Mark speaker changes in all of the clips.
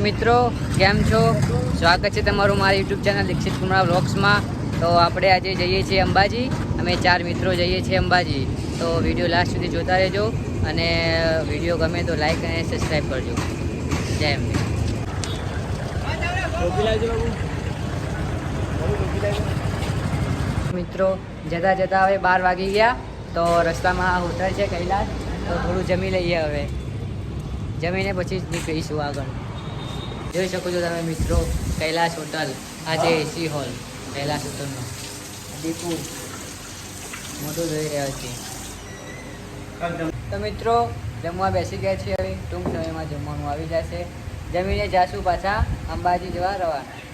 Speaker 1: મિત્રો કેમ છો? સ્વાગત છે તમારું મારી યુટ્યુબ ચેનલ દીક્ષિત કુમાર વ્લોગ્સમાં। તો આપણે આજે જઈએ છીએ અંબાજી। અમે 4 મિત્રો જઈએ છીએ અંબાજી। તો વિડીયો લાસ્ટ સુધી જોતા રહેજો અને વિડીયો ગમે તો લાઈક અને સબસ્ક્રાઈબ કરજો। જય અંબે। મિત્રો જતા જતા હવે 12 વાગી ગયા। તો રસ્તામાં હોટલ છે કૈલાસ, તો થોડું જમી લઈએ। હવે જમીને પછી જ નીકળીશું આગળ। જોઈ શકો છો તમે મિત્રો કૈલાસ હોટલ, આજે એસી હોલ કૈલાસ હોટલનો દીપુ મોટું જોઈ રહ્યા છીએ। તો મિત્રો જમવા બેસી ગયા છીએ। હવે ટૂંક સમયમાં જમવાનું આવી જશે। જમીને જાશું પાછા અંબાજી જવા રવાના।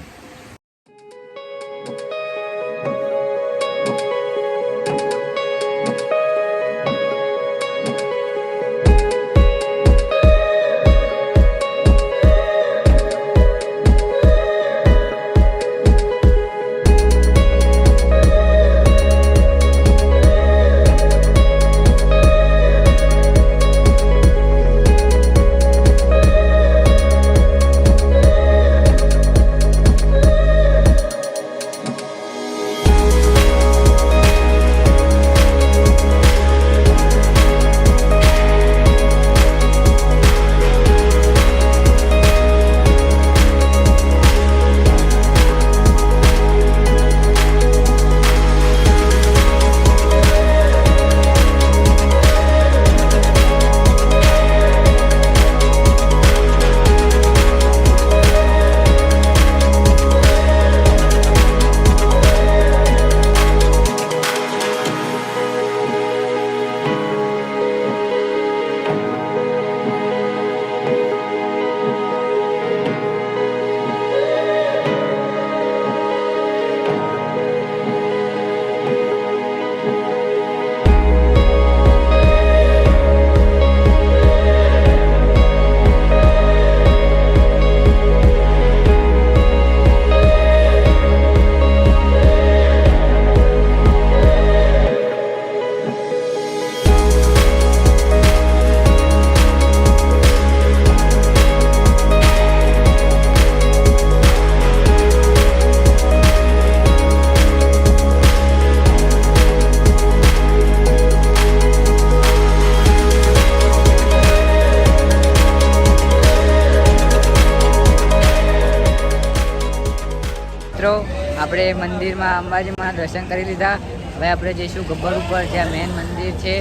Speaker 1: આપણે મંદિરમાં અંબાજીમાં દર્શન કરી લીધા। હવે આપણે જઈશું ગબ્બર ઉપર, જ્યાં મેન મંદિર છે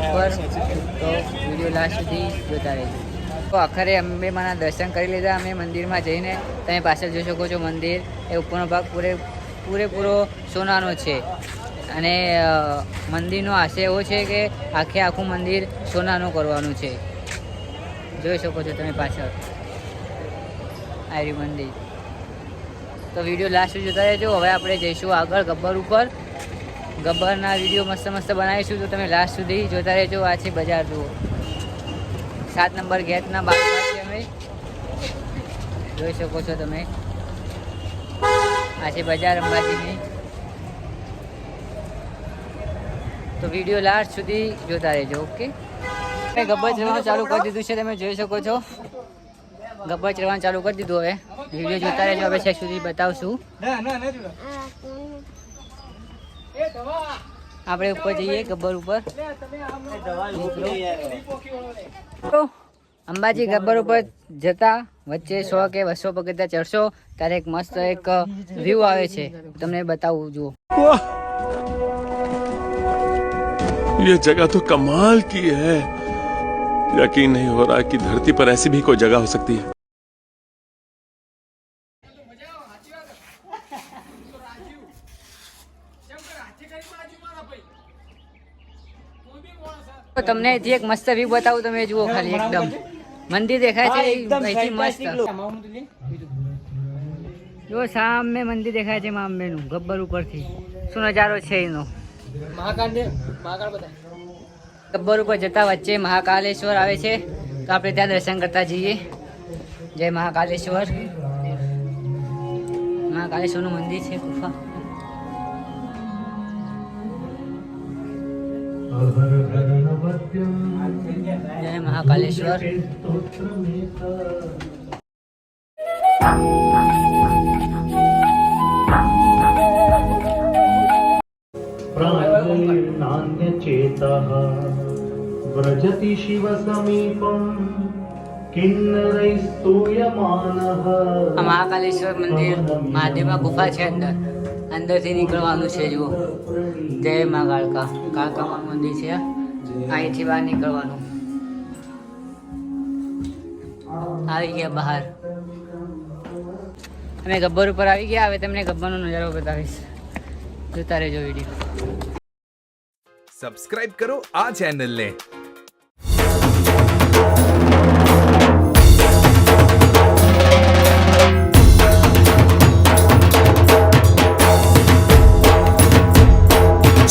Speaker 1: ઉપર। તો વિડીયો લાસ્ટ સુધી જોતા રહેજો। તો આખરે અંબે માના દર્શન કરી લીધા અમે મંદિરમાં જઈને। તમે પાછળ જોઈ શકો છો મંદિર એ ઉપરનો ભાગ પૂરેપૂરો સોનાનો છે। અને મંદિરનો આશય એવો છે કે આખું મંદિર સોનાનું કરવાનું છે। જોઈ શકો છો તમે પાછળ આર્યું મંદિર। તો વિડીયો લાસ્ટ સુધી જોતા રહેજો। હવે આપણે જઈશું આગળ ગબ્બર ઉપર। ગબ્બરના વિડીયો મસ્ત બનાવીશું, તો તમે લાસ્ટ સુધી જોતા રહેજો। આ છે બજાર, જુઓ 7 નંબર ગેટના બાજુ છે અમે, જોઈ શકો છો તમે। આ છે બજાર અંબાજીની। તો વિડીયો લાસ્ટ સુધી જોતા રહેજો। ઓકે, ગબ્બર ચડવાનું ચાલુ કરી દીધું છે, તમે જોઈ શકો છો। ગબ્બર ચડવાનું ચાલુ કરી દીધું। હવે વિડીયો જોતા રહેજો, હવે છેક સુધી બતાવશું। આપણે ઉપર જઈએ ગબ્બર ઉપર। તો અંબાજી ગબ્બર ઉપર જતા વચ્ચે 100 કે 200 પગથિયાં ચડશો ત્યારે એક મસ્ત એક વ્યૂ આવે છે, તમને બતાવું। જુઓ,
Speaker 2: ये जगह तो कमाल की है। यकीन नहीं हो रहा कि धरती पर ऐसी भी कोई जगह हो सकती है।
Speaker 1: તમને અહીંથી એક મસ્ત વ્યૂ બતાવું। તમે જુઓ, ખાલી એકદમ મંદિર દેખાય છે અહીંથી મસ્ત। જો સામે મંદિર દેખાય છે મા અંબેનું ગબ્બર ઉપરથી। શું નજારો છે એનો! ગબ્બર ઉપર જતા વચ્ચે મહાકાલેશ્વર આવે છે, તો આપણે ત્યાં દર્શન કરતા જઈએ। જય મહાકાલેશ્વર। મહાકાલેશ્વરનું મંદિર છે, ગુફા। जय महाकालेश्वर।
Speaker 3: प्राञ्जलिर्नान्यचेतः व्रजति शिवसमीपं किन्नरैस्तूयमानः।
Speaker 1: આ મહાકાલેશ્વર મંદિર મહાદેવમાં ગુફા છે અંદરથી નીકળવાનું છે જુઓ. જય મા કાળકા મંદિર છે. અહીંથી બહાર નીકળવાનું. આવી ગયા બહાર. અમે ગબ્બર ઉપર આવી ગયા. હવે તમને ગબ્બરનો નજારો બતાવીશ. જોતા રહેજો વિડીયો.
Speaker 4: સબસ્ક્રાઇબ કરો આ ચેનલને.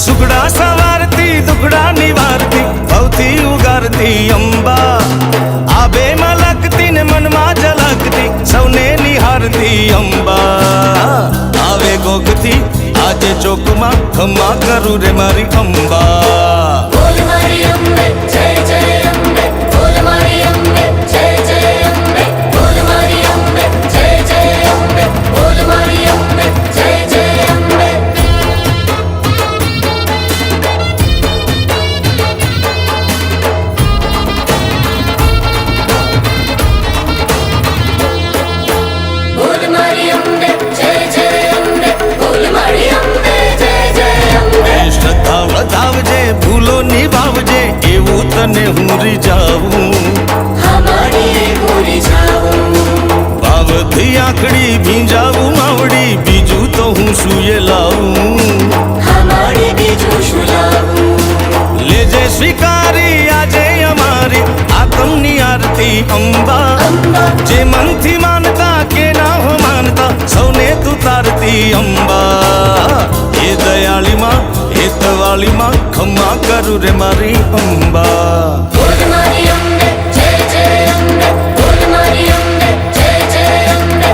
Speaker 5: સુગડા સવારતી દુગડા નિવારતી ભવથી ઉગારતી અંબા આબે મલકતી ને મનમાં ઝલકતી સૌને નિહારતી અંબા આવે ગોગથી આજે ચોકમાં ખમા કરું રે મારી અંબા.
Speaker 6: બોલ મારી અંબે જય જય અંબે, બોલ મારી અંબે જય જય અંબે, બોલ મારી અંબે જય જય અંબે, બોલ મારી અંબે જય જય અંબે. બોલ મારી અંબે જય જય અંબે, બોલ મારી અંબે જય જય અંબે.
Speaker 5: શ્રદ્ધા વધાવજે ભૂલો નિભાવજે એવું તને હું રીઝાવું.
Speaker 6: હમારી પૂરી જાઉં,
Speaker 5: ભાવથી આંખડી ભીંજાવું માવડી બીજું તો હું સુએ લાવું.
Speaker 6: હમારી બીજું શું લાવું.
Speaker 5: લેજે સ્વીકારી આજે અમારી આતમની આરતી અંબા. જે મનથી માનતા કે ના હો માનતા સૌને તું તારતી અંબા. એ દયાળીમાં એ તવાળીમાં ખમા કરું રે મારી અંબા.
Speaker 6: બોલ મારી અંબે જય જય અંબે, બોલ મારી અંબે જય જય અંબે.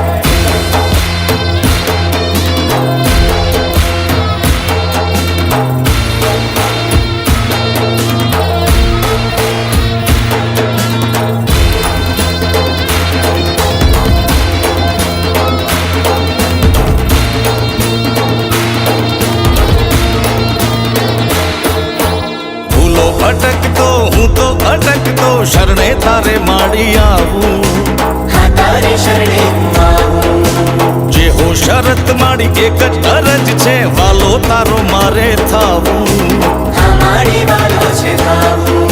Speaker 5: ભૂલો ભટકતો હું તો અટકતો શરણે તારે માડી આવું.
Speaker 6: હા તારી શરણે હું આવું.
Speaker 5: જે હો શરત માડી એક જ અરજ છે વાલો તારો મારે થાવું.
Speaker 6: હમારી વાલો છે થાવું.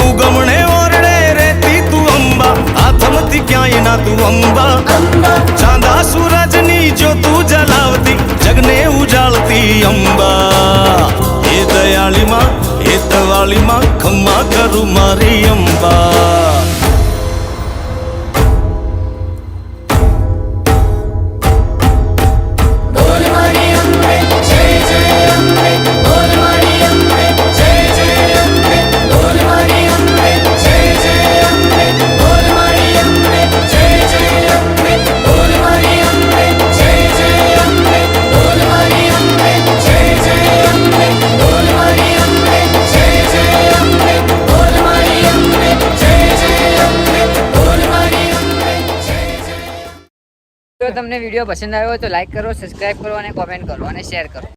Speaker 5: ઉગમણે ઓરડે રેતી તું અંબા આથમતી ક્યાંય ના તું અંબા.
Speaker 6: અંબા
Speaker 5: ચાંદા સૂરજની જો તું જલાવતી જગને ઉજાળતી અંબા. એ દયાળીમાં એ તવાળીમાં ખમા કરું મારી અંબા.
Speaker 6: બોલ મારી અંબે જય જય અંબે, બોલ મારી અંબે જય જય અંબે, બોલ મારી અંબે જય જય અંબે, બોલ મારી અંબે જય જય અંબે, બોલ મારી અંબે જય જય અંબે, બોલ મારી અંબે જય જય અંબે, બોલ મારી અંબે જય જય અંબે, બોલ મારી અંબે જય જય અંબે, બોલ મારી અંબે જય જય.
Speaker 1: જો તમને વિડીયો પસંદ આવ્યો હોય તો લાઈક કરો, સબસ્ક્રાઇબ કરો અને કોમેન્ટ કરો અને શેર કરો.